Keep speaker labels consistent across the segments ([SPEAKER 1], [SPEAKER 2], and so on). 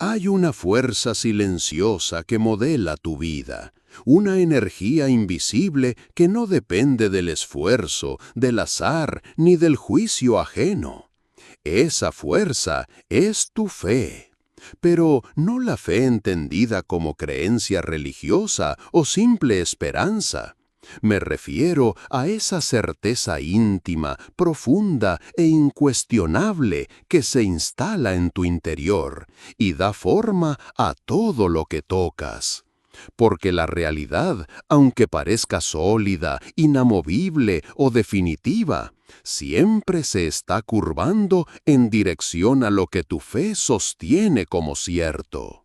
[SPEAKER 1] Hay una fuerza silenciosa que modela tu vida, una energía invisible que no depende del esfuerzo, del azar ni del juicio ajeno. Esa fuerza es tu fe. Pero no la fe entendida como creencia religiosa o simple esperanza. Me refiero a esa certeza íntima, profunda e incuestionable que se instala en tu interior y da forma a todo lo que tocas. Porque la realidad, aunque parezca sólida, inamovible o definitiva, siempre se está curvando en dirección a lo que tu fe sostiene como cierto.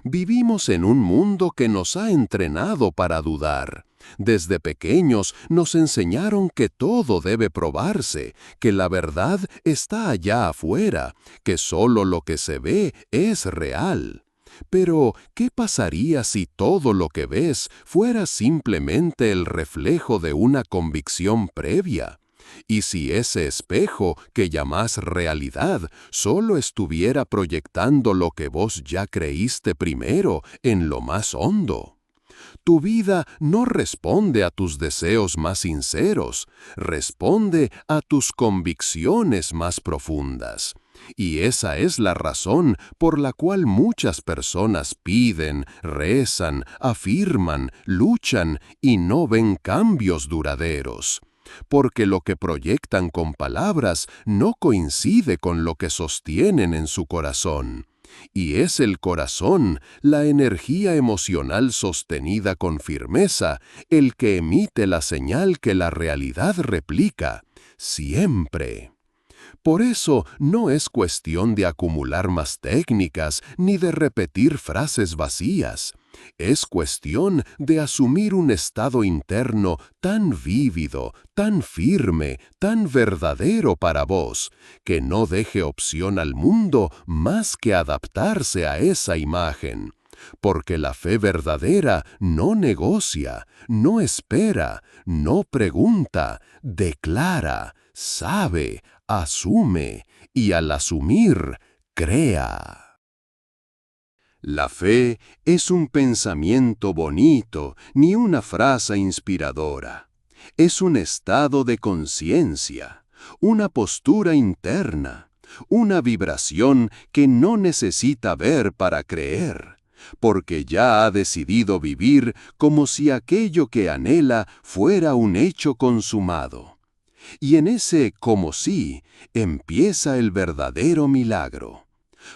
[SPEAKER 1] Vivimos en un mundo que nos ha entrenado para dudar. Desde pequeños nos enseñaron que todo debe probarse, que la verdad está allá afuera, que solo lo que se ve es real. Pero, ¿qué pasaría si todo lo que ves fuera simplemente el reflejo de una convicción previa? ¿Y si ese espejo que llamás realidad solo estuviera proyectando lo que vos ya creíste primero en lo más hondo? Tu vida no responde a tus deseos más sinceros, responde a tus convicciones más profundas. Y esa es la razón por la cual muchas personas piden, rezan, afirman, luchan y no ven cambios duraderos. Porque lo que proyectan con palabras no coincide con lo que sostienen en su corazón. Y es el corazón, la energía emocional sostenida con firmeza, el que emite la señal que la realidad replica, siempre. Por eso no es cuestión de acumular más técnicas ni de repetir frases vacías. Es cuestión de asumir un estado interno tan vívido, tan firme, tan verdadero para vos, que no deje opción al mundo más que adaptarse a esa imagen. Porque la fe verdadera no negocia, no espera, no pregunta, declara, sabe, asume y al asumir, crea. La fe es un pensamiento bonito ni una frase inspiradora. Es un estado de conciencia, una postura interna, una vibración que no necesita ver para creer, porque ya ha decidido vivir como si aquello que anhela fuera un hecho consumado. Y en ese como si empieza el verdadero milagro,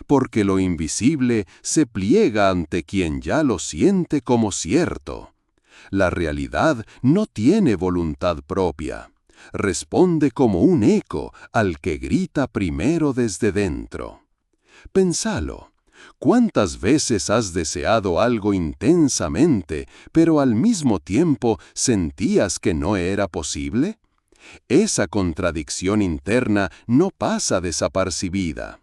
[SPEAKER 1] porque lo invisible se pliega ante quien ya lo siente como cierto. La realidad no tiene voluntad propia, responde como un eco al que grita primero desde dentro. Pensalo. ¿Cuántas veces has deseado algo intensamente, pero al mismo tiempo sentías que no era posible? Esa contradicción interna no pasa desapercibida.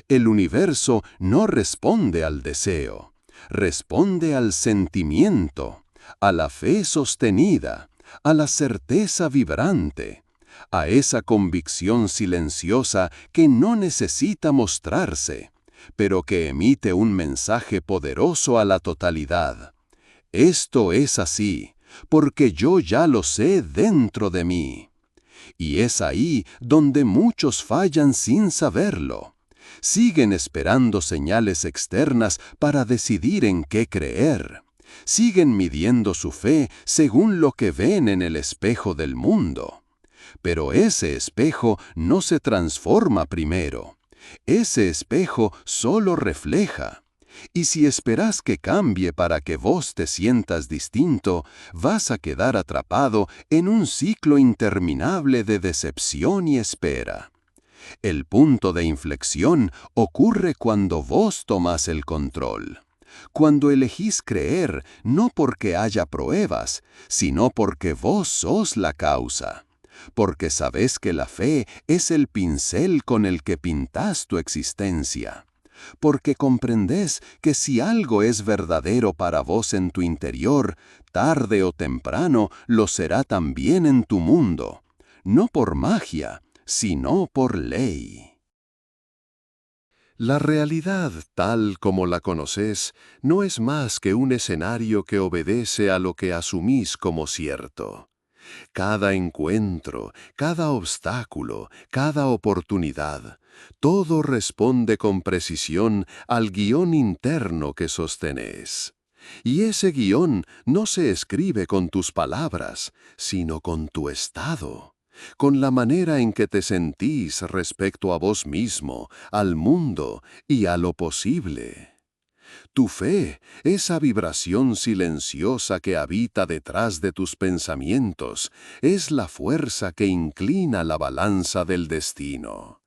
[SPEAKER 1] El universo no responde al deseo, responde al sentimiento, a la fe sostenida, a la certeza vibrante, a esa convicción silenciosa que no necesita mostrarse, pero que emite un mensaje poderoso a la totalidad. Esto es así, porque yo ya lo sé dentro de mí. Y es ahí donde muchos fallan sin saberlo. Siguen esperando señales externas para decidir en qué creer. Siguen midiendo su fe según lo que ven en el espejo del mundo. Pero ese espejo no se transforma primero. Ese espejo solo refleja. Y si esperas que cambie para que vos te sientas distinto, vas a quedar atrapado en un ciclo interminable de decepción y espera. El punto de inflexión ocurre cuando vos tomás el control. Cuando elegís creer no porque haya pruebas, sino porque vos sos la causa. Porque sabés que la fe es el pincel con el que pintás tu existencia. Porque comprendés que si algo es verdadero para vos en tu interior, tarde o temprano lo será también en tu mundo, no por magia, sino por ley. La realidad, tal como la conoces, no es más que un escenario que obedece a lo que asumís como cierto. Cada encuentro, cada obstáculo, cada oportunidad, todo responde con precisión al guión interno que sostenés. Y ese guión no se escribe con tus palabras, sino con tu estado, con la manera en que te sentís respecto a vos mismo, al mundo y a lo posible. Tu fe, esa vibración silenciosa que habita detrás de tus pensamientos, es la fuerza que inclina la balanza del destino.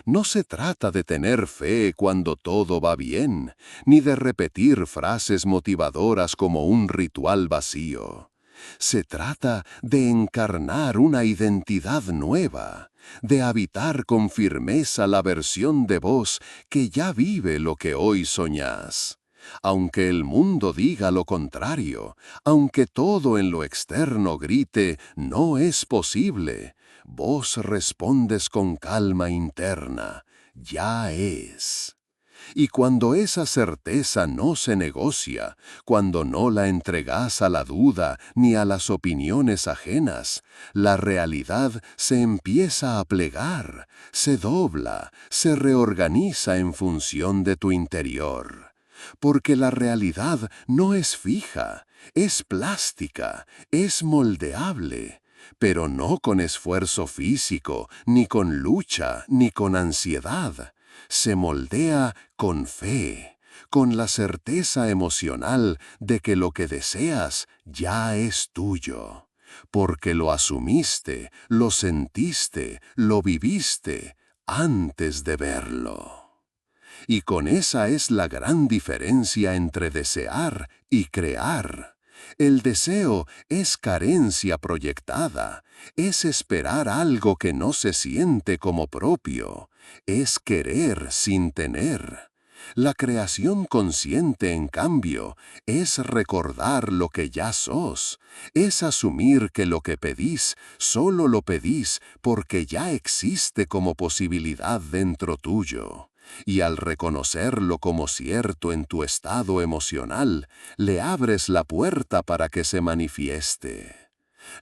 [SPEAKER 1] No se trata de tener fe cuando todo va bien, ni de repetir frases motivadoras como un ritual vacío. Se trata de encarnar una identidad nueva, de habitar con firmeza la versión de vos que ya vive lo que hoy soñás. Aunque el mundo diga lo contrario, aunque todo en lo externo grite «no es posible», vos respondes con calma interna «ya es». Y cuando esa certeza no se negocia, cuando no la entregas a la duda ni a las opiniones ajenas, la realidad se empieza a plegar, se dobla, se reorganiza en función de tu interior. Porque la realidad no es fija, es plástica, es moldeable, pero no con esfuerzo físico, ni con lucha, ni con ansiedad. Se moldea con fe, con la certeza emocional de que lo que deseas ya es tuyo, porque lo asumiste, lo sentiste, lo viviste antes de verlo. Y con esa es la gran diferencia entre desear y crear. El deseo es carencia proyectada, es esperar algo que no se siente como propio, es querer sin tener. La creación consciente, en cambio, es recordar lo que ya sos, es asumir que lo que pedís solo lo pedís porque ya existe como posibilidad dentro tuyo. Y al reconocerlo como cierto en tu estado emocional, le abres la puerta para que se manifieste.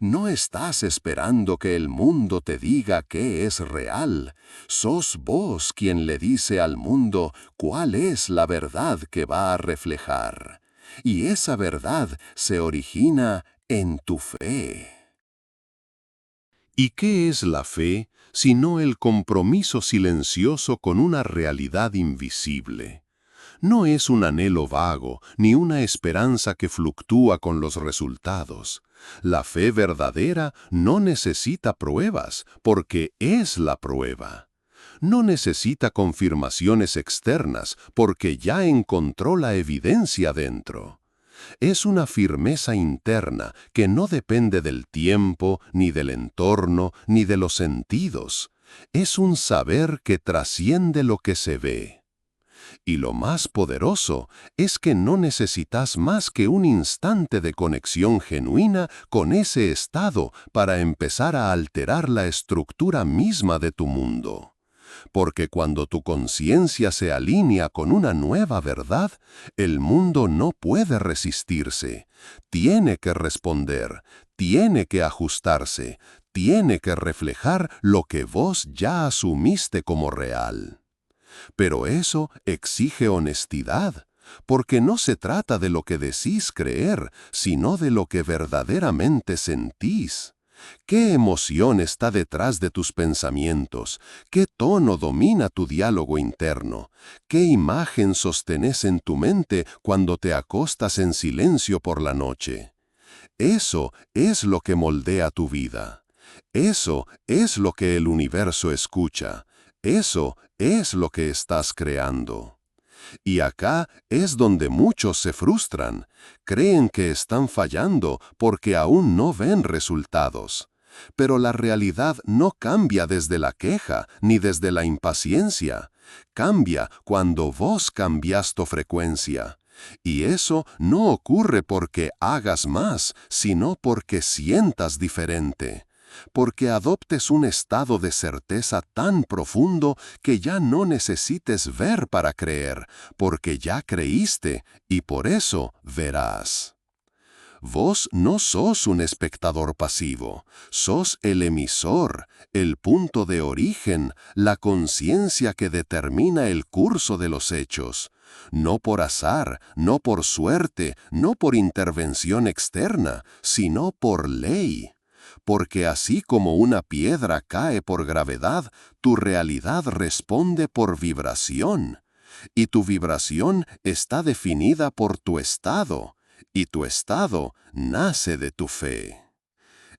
[SPEAKER 1] No estás esperando que el mundo te diga qué es real. Sos vos quien le dice al mundo cuál es la verdad que va a reflejar. Y esa verdad se origina en tu fe. ¿Y qué es la fe, sino el compromiso silencioso con una realidad invisible? No es un anhelo vago, ni una esperanza que fluctúa con los resultados. La fe verdadera no necesita pruebas, porque es la prueba. No necesita confirmaciones externas, porque ya encontró la evidencia dentro. Es una firmeza interna que no depende del tiempo, ni del entorno, ni de los sentidos. Es un saber que trasciende lo que se ve. Y lo más poderoso es que no necesitas más que un instante de conexión genuina con ese estado para empezar a alterar la estructura misma de tu mundo. Porque cuando tu conciencia se alinea con una nueva verdad, el mundo no puede resistirse. Tiene que responder, tiene que ajustarse, tiene que reflejar lo que vos ya asumiste como real. Pero eso exige honestidad, porque no se trata de lo que decís creer, sino de lo que verdaderamente sentís. ¿Qué emoción está detrás de tus pensamientos? ¿Qué tono domina tu diálogo interno? ¿Qué imagen sostenés en tu mente cuando te acostas en silencio por la noche? Eso es lo que moldea tu vida. Eso es lo que el universo escucha. Eso es lo que estás creando. Y acá es donde muchos se frustran. Creen que están fallando porque aún no ven resultados. Pero la realidad no cambia desde la queja ni desde la impaciencia. Cambia cuando vos cambias tu frecuencia. Y eso no ocurre porque hagas más, sino porque sientas diferente. porque adoptes un estado de certeza tan profundo que ya no necesites ver para creer, porque ya creíste y por eso verás. Vos no sos un espectador pasivo, sos el emisor, el punto de origen, la conciencia que determina el curso de los hechos. No por azar, no por suerte, no por intervención externa, sino por ley. Porque así como una piedra cae por gravedad, tu realidad responde por vibración. Y tu vibración está definida por tu estado. Y tu estado nace de tu fe.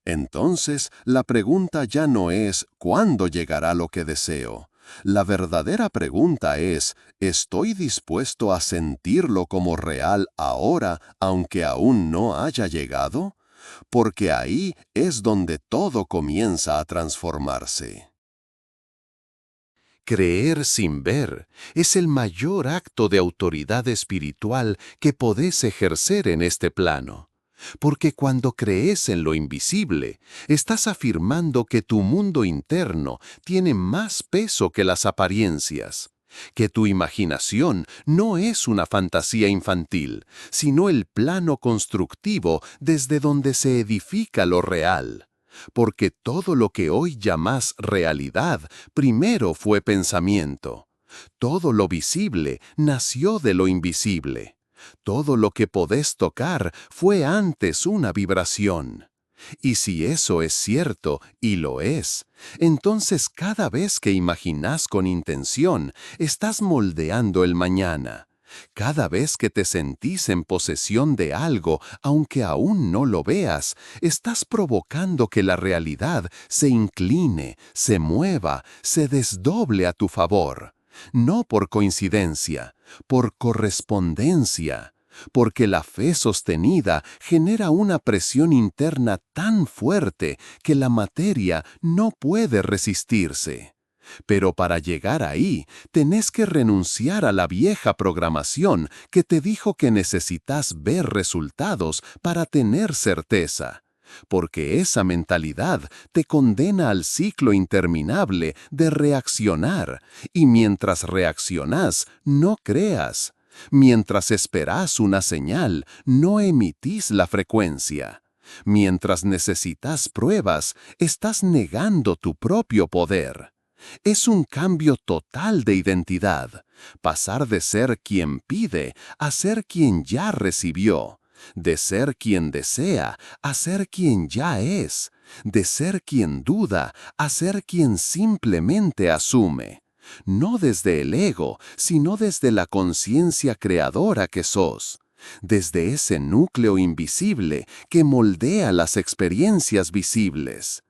[SPEAKER 1] Entonces, la pregunta ya no es ¿cuándo llegará lo que deseo? La verdadera pregunta es ¿estoy dispuesto a sentirlo como real ahora, aunque aún no haya llegado? Porque ahí es donde todo comienza a transformarse. Creer sin ver es el mayor acto de autoridad espiritual que podés ejercer en este plano. Porque cuando crees en lo invisible, estás afirmando que tu mundo interno tiene más peso que las apariencias, que tu imaginación no es una fantasía infantil, sino el plano constructivo desde donde se edifica lo real. Porque todo lo que hoy llamás realidad primero fue pensamiento. Todo lo visible nació de lo invisible. Todo lo que podés tocar fue antes una vibración. Y si eso es cierto, y lo es, entonces cada vez que imaginás con intención, estás moldeando el mañana. Cada vez que te sentís en posesión de algo, aunque aún no lo veas, estás provocando que la realidad se incline, se mueva, se desdoble a tu favor. No por coincidencia, por correspondencia. Porque la fe sostenida genera una presión interna tan fuerte que la materia no puede resistirse. Pero para llegar ahí, tenés que renunciar a la vieja programación que te dijo que necesitas ver resultados para tener certeza. Porque esa mentalidad te condena al ciclo interminable de reaccionar, y mientras reaccionás, no creas. Mientras esperás una señal, no emitís la frecuencia. Mientras necesitas pruebas, estás negando tu propio poder. Es un cambio total de identidad, pasar de ser quien pide a ser quien ya recibió, de ser quien desea a ser quien ya es, de ser quien duda a ser quien simplemente asume. No desde el ego, sino desde la conciencia creadora que sos, desde ese núcleo invisible que moldea las experiencias visibles.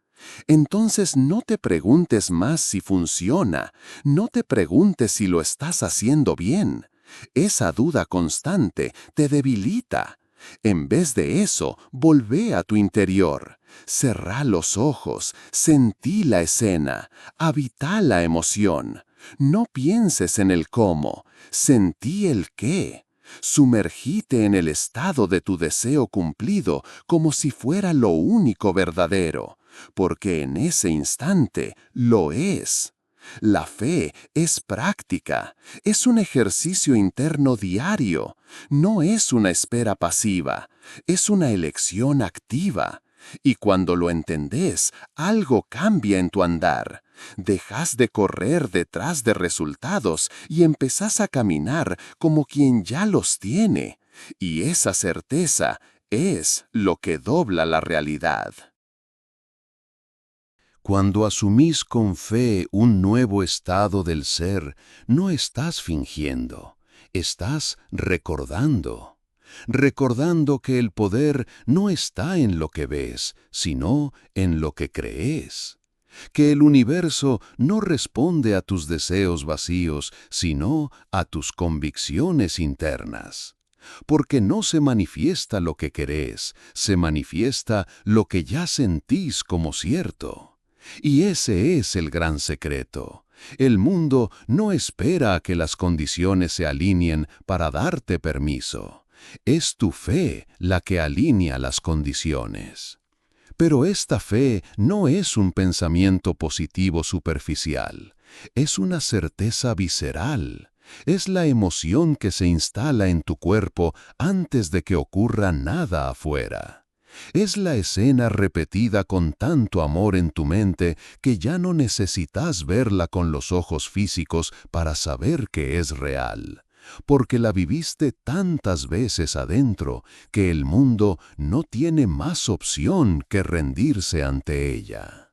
[SPEAKER 1] Entonces no te preguntes más si funciona, no te preguntes si lo estás haciendo bien. Esa duda constante te debilita. En vez de eso, volvé a tu interior. Cerrá los ojos, sentí la escena, habitá la emoción. No pienses en el cómo, sentí el qué. Sumergite en el estado de tu deseo cumplido como si fuera lo único verdadero, porque en ese instante lo es. La fe es práctica, es un ejercicio interno diario, no es una espera pasiva, es una elección activa. Y cuando lo entendés, algo cambia en tu andar. Dejas de correr detrás de resultados y empezás a caminar como quien ya los tiene. Y esa certeza es lo que dobla la realidad. Cuando asumís con fe un nuevo estado del ser, no estás fingiendo, estás recordando. Recordando que el poder no está en lo que ves, sino en lo que crees. Que el universo no responde a tus deseos vacíos, sino a tus convicciones internas. Porque no se manifiesta lo que querés, se manifiesta lo que ya sentís como cierto. Y ese es el gran secreto. El mundo no espera a que las condiciones se alineen para darte permiso. Es tu fe la que alinea las condiciones. Pero esta fe no es un pensamiento positivo superficial, es una certeza visceral. Es la emoción que se instala en tu cuerpo antes de que ocurra nada afuera. Es la escena repetida con tanto amor en tu mente que ya no necesitas verla con los ojos físicos para saber que es real, porque la viviste tantas veces adentro que el mundo no tiene más opción que rendirse ante ella.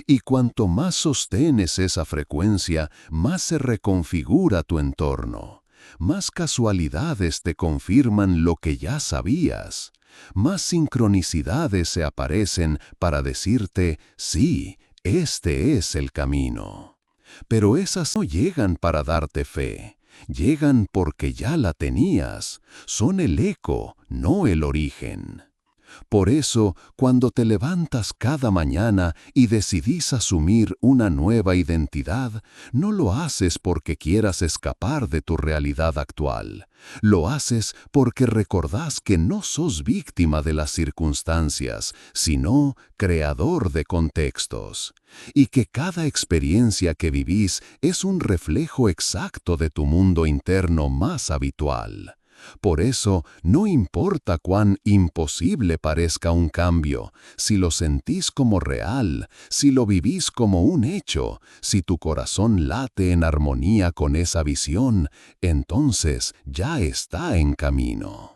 [SPEAKER 1] Y cuanto más sostenes esa frecuencia, más se reconfigura tu entorno. Más casualidades te confirman lo que ya sabías. Más sincronicidades se aparecen para decirte, sí, este es el camino. Pero esas no llegan para darte fe. Llegan porque ya la tenías. Son el eco, no el origen. Por eso, cuando te levantas cada mañana y decidís asumir una nueva identidad, no lo haces porque quieras escapar de tu realidad actual. Lo haces porque recordás que no sos víctima de las circunstancias, sino creador de contextos. Y que cada experiencia que vivís es un reflejo exacto de tu mundo interno más habitual. Por eso, no importa cuán imposible parezca un cambio, si lo sentís como real, si lo vivís como un hecho, si tu corazón late en armonía con esa visión, entonces ya está en camino.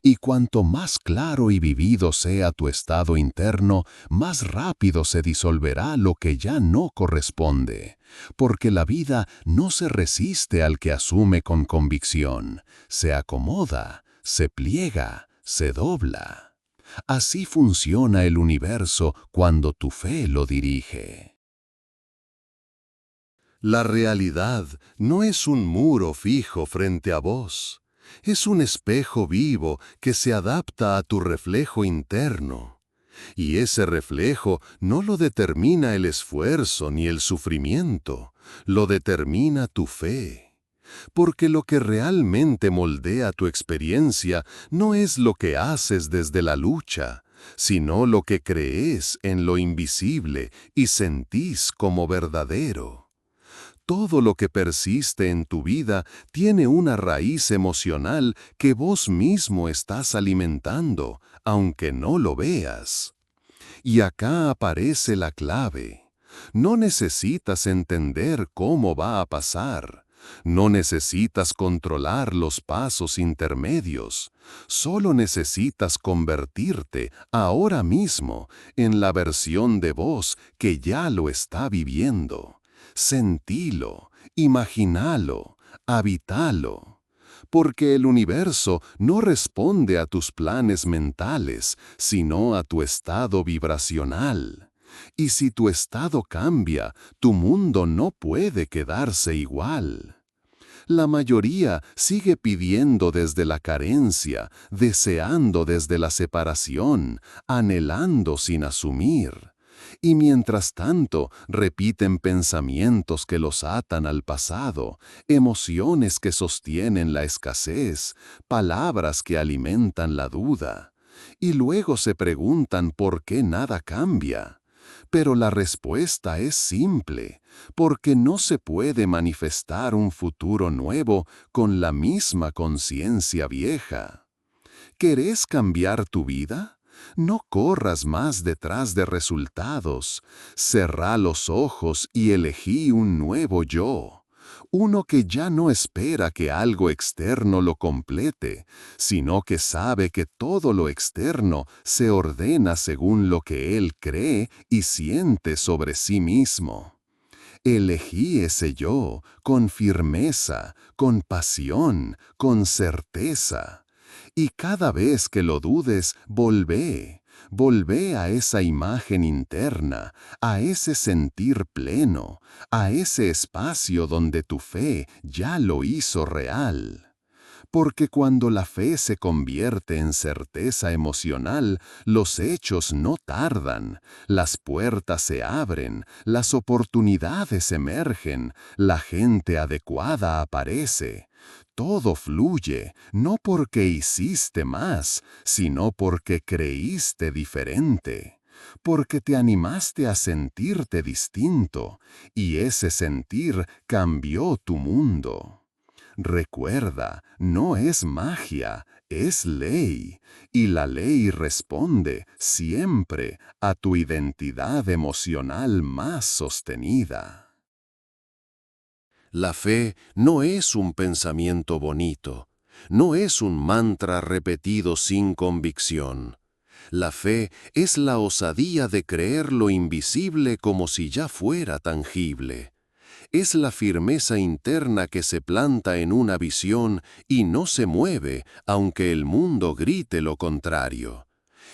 [SPEAKER 1] Y cuanto más claro y vivido sea tu estado interno, más rápido se disolverá lo que ya no corresponde, porque la vida no se resiste al que asume con convicción, se acomoda, se pliega, se dobla. Así funciona el universo cuando tu fe lo dirige. La realidad no es un muro fijo frente a vos. Es un espejo vivo que se adapta a tu reflejo interno. Y ese reflejo no lo determina el esfuerzo ni el sufrimiento, lo determina tu fe. Porque lo que realmente moldea tu experiencia no es lo que haces desde la lucha, sino lo que crees en lo invisible y sentís como verdadero. Todo lo que persiste en tu vida tiene una raíz emocional que vos mismo estás alimentando, aunque no lo veas. Y acá aparece la clave. No necesitas entender cómo va a pasar. No necesitas controlar los pasos intermedios. Solo necesitas convertirte ahora mismo en la versión de vos que ya lo está viviendo. Sentilo, imaginalo, habitalo. Porque el universo no responde a tus planes mentales, sino a tu estado vibracional. Y si tu estado cambia, tu mundo no puede quedarse igual. La mayoría sigue pidiendo desde la carencia, deseando desde la separación, anhelando sin asumir. Y mientras tanto, repiten pensamientos que los atan al pasado, emociones que sostienen la escasez, palabras que alimentan la duda. Y luego se preguntan por qué nada cambia. Pero la respuesta es simple, porque no se puede manifestar un futuro nuevo con la misma conciencia vieja. ¿Querés cambiar tu vida? No corras más detrás de resultados. Cerrá los ojos y elegí un nuevo yo. Uno que ya no espera que algo externo lo complete, sino que sabe que todo lo externo se ordena según lo que él cree y siente sobre sí mismo. Elegí ese yo con firmeza, con pasión, con certeza. Y cada vez que lo dudes, volvé a esa imagen interna, a ese sentir pleno, a ese espacio donde tu fe ya lo hizo real. Porque cuando la fe se convierte en certeza emocional, los hechos no tardan, las puertas se abren, las oportunidades emergen, la gente adecuada aparece. Todo fluye, no porque hiciste más, sino porque creíste diferente.
[SPEAKER 2] porque te animaste a sentirte distinto, y ese sentir cambió tu mundo. Recuerda, no es magia, es ley, y la ley responde siempre a tu identidad emocional más sostenida.
[SPEAKER 1] La fe no es un pensamiento bonito, no es un mantra repetido sin convicción. La fe es la osadía de creer lo invisible como si ya fuera tangible. Es la firmeza interna que se planta en una visión y no se mueve aunque el mundo grite lo contrario.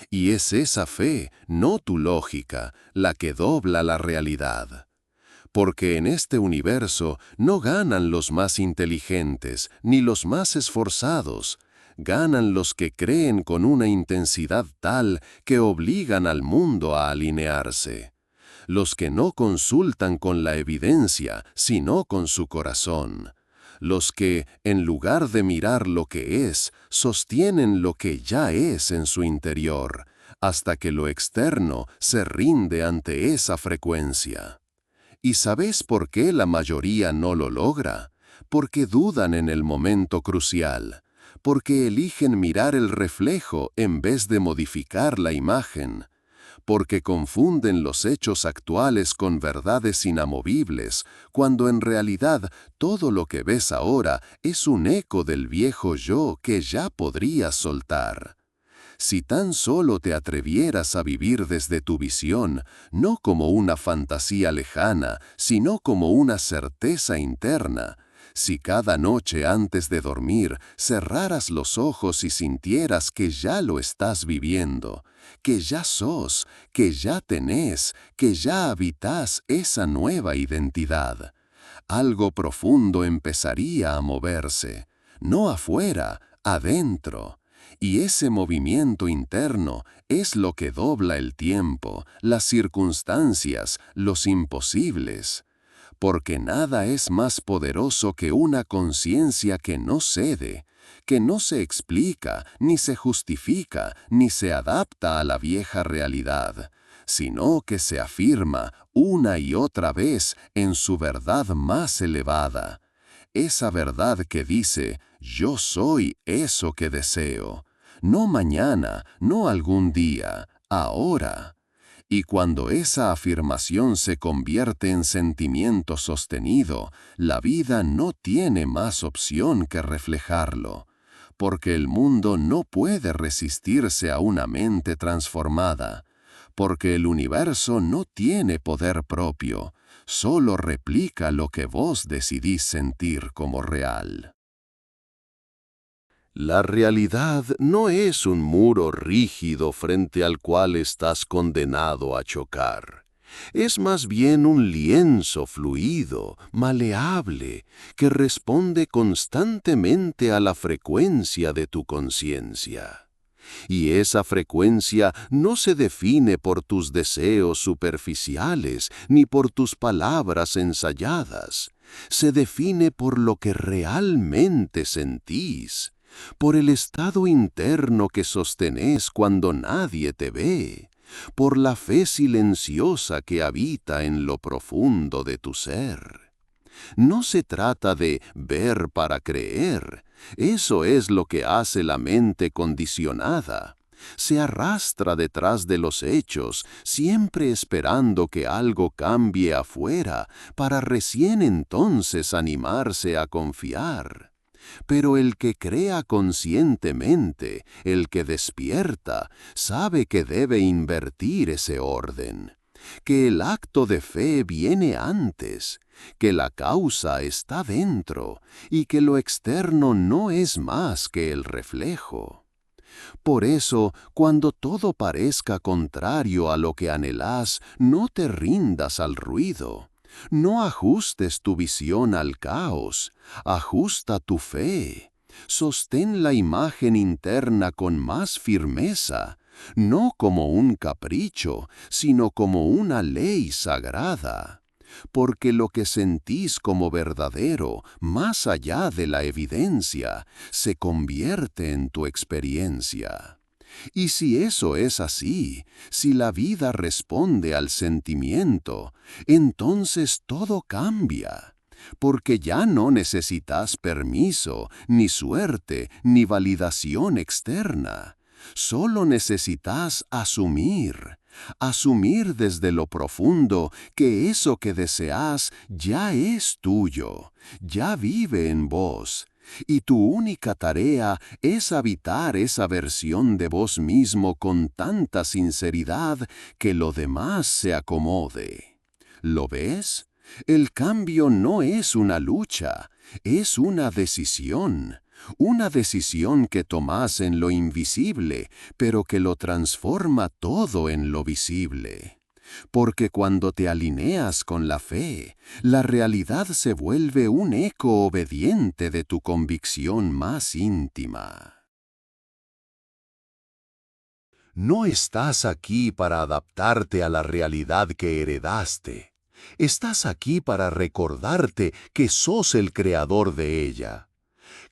[SPEAKER 1] Y es esa fe, no tu lógica, la que dobla la realidad. Porque en este universo no ganan los más inteligentes ni los más esforzados, ganan los que creen con una intensidad tal que obligan al mundo a alinearse. Los que no consultan con la evidencia, sino con su corazón. Los que, en lugar de mirar lo que es, sostienen lo que ya es en su interior, hasta que lo externo se rinde ante esa frecuencia. ¿Y sabes por qué la mayoría no lo logra? Porque dudan en el momento crucial, porque eligen mirar el reflejo en vez de modificar la imagen, porque confunden los hechos actuales con verdades inamovibles, cuando en realidad todo lo que ves ahora es un eco del viejo yo que ya podrías soltar. Si tan solo te atrevieras a vivir desde tu visión, no como una fantasía lejana, sino como una certeza interna, si cada noche antes de dormir cerraras los ojos y sintieras que ya lo estás viviendo, que ya sos, que ya tenés, que ya habitás esa nueva identidad, algo profundo empezaría a moverse, no afuera, adentro. Y ese movimiento interno es lo que dobla el tiempo, las circunstancias, los imposibles. Porque nada es más poderoso que una conciencia que no cede, que no se explica, ni se justifica, ni se adapta a la vieja realidad, sino que se afirma una y otra vez en su verdad más elevada. Esa verdad que dice, yo soy eso que deseo. No mañana, no algún día, ahora. Y cuando esa afirmación se convierte en sentimiento sostenido, la vida no tiene más opción que reflejarlo, porque el mundo no puede resistirse a una mente transformada, porque el universo no tiene poder propio, solo replica lo que vos decidís sentir como real. La realidad no es un muro rígido frente al cual estás condenado a chocar. Es más bien un lienzo fluido, maleable, que responde constantemente a la frecuencia de tu conciencia. Y esa frecuencia no se define por tus deseos superficiales ni por tus palabras ensayadas. Se define por lo que realmente sentís, por el estado interno que sostenés cuando nadie te ve, por la fe silenciosa que habita en lo profundo de tu ser. No se trata de ver para creer. Eso es lo que hace la mente condicionada. Se arrastra detrás de los hechos, siempre esperando que algo cambie afuera, para recién entonces animarse a confiar. Pero el que crea conscientemente, el que despierta, sabe que debe invertir ese orden, que el acto de fe viene antes, que la causa está dentro y que lo externo no es más que el reflejo. Por eso, cuando todo parezca contrario a lo que anhelás, no te rindas al ruido. No ajustes tu visión al caos, ajusta tu fe. Sostén la imagen interna con más firmeza, no como un capricho, sino como una ley sagrada. Porque lo que sentís como verdadero, más allá de la evidencia, se convierte en tu experiencia. Y si eso es así, si la vida responde al sentimiento, entonces todo cambia, porque ya no necesitas permiso, ni suerte, ni validación externa. Solo necesitas asumir desde lo profundo que eso que deseas ya es tuyo, ya vive en vos. Y tu única tarea es habitar esa versión de vos mismo con tanta sinceridad que lo demás se acomode. ¿Lo ves? El cambio no es una lucha, es una decisión. Una decisión que tomás en lo invisible, pero que lo transforma todo en lo visible. Porque cuando te alineas con la fe, la realidad se vuelve un eco obediente de tu convicción más íntima. No estás aquí para adaptarte a la realidad que heredaste. Estás aquí para recordarte que sos el creador de ella.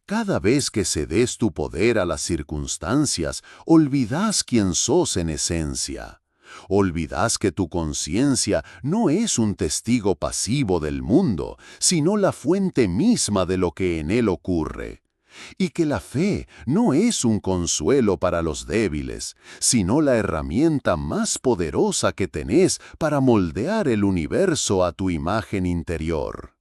[SPEAKER 1] Cada vez que cedes tu poder a las circunstancias, olvidas quién sos en esencia. Olvidas que tu conciencia no es un testigo pasivo del mundo, sino la fuente misma de lo que en él ocurre. Y que la fe no es un consuelo para los débiles, sino la herramienta más poderosa que tenés para moldear el universo a tu imagen interior.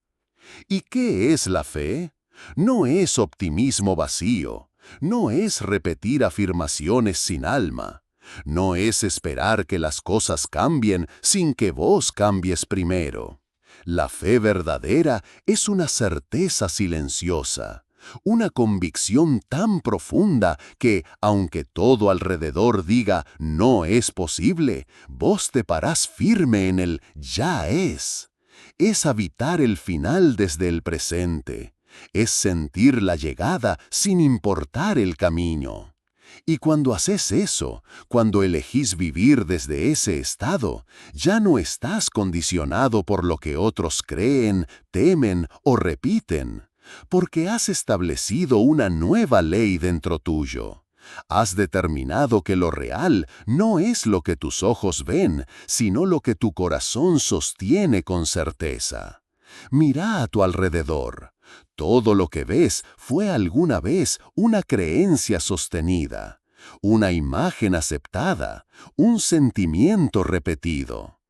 [SPEAKER 1] ¿Y qué es la fe? No es optimismo vacío, no es repetir afirmaciones sin alma, no es esperar que las cosas cambien sin que vos cambies primero. La fe verdadera es una certeza silenciosa, una convicción tan profunda que, aunque todo alrededor diga no es posible, vos te parás firme en el ya es. Es habitar el final desde el presente. Es sentir la llegada sin importar el camino. Y cuando haces eso, cuando elegís vivir desde ese estado, ya no estás condicionado por lo que otros creen, temen o repiten, porque has establecido una nueva ley dentro tuyo. Has determinado que lo real no es lo que tus ojos ven, sino lo que tu corazón sostiene con certeza. Mira a tu alrededor. Todo lo que ves fue alguna vez una creencia sostenida, una imagen aceptada, un sentimiento repetido.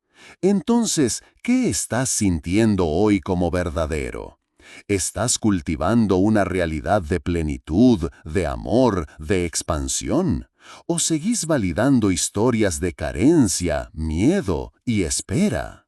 [SPEAKER 1] Entonces, ¿qué estás sintiendo hoy como verdadero? ¿Estás cultivando una realidad de plenitud, de amor, de expansión? ¿O seguís validando historias de carencia, miedo y espera?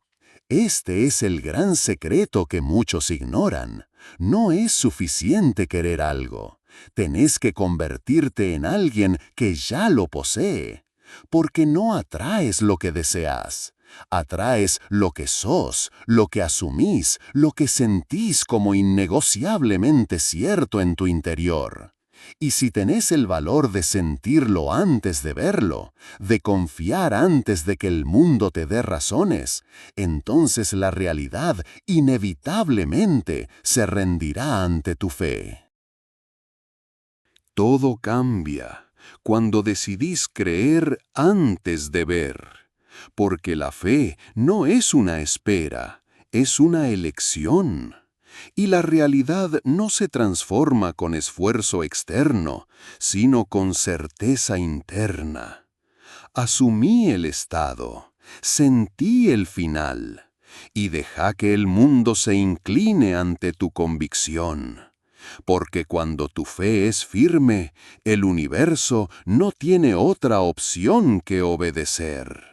[SPEAKER 1] Este es el gran secreto que muchos ignoran. No es suficiente querer algo. Tenés que convertirte en alguien que ya lo posee. Porque no atraes lo que deseas. Atraes lo que sos, lo que asumís, lo que sentís como innegociablemente cierto en tu interior. Y si tenés el valor de sentirlo antes de verlo, de confiar antes de que el mundo te dé razones, entonces la realidad inevitablemente se rendirá ante tu fe. Todo cambia cuando decidís creer antes de ver, porque la fe no es una espera, es una elección. Y la realidad no se transforma con esfuerzo externo, sino con certeza interna. Asumí el estado, sentí el final, y deja que el mundo se incline ante tu convicción. Porque cuando tu fe es firme, el universo no tiene otra opción que obedecer.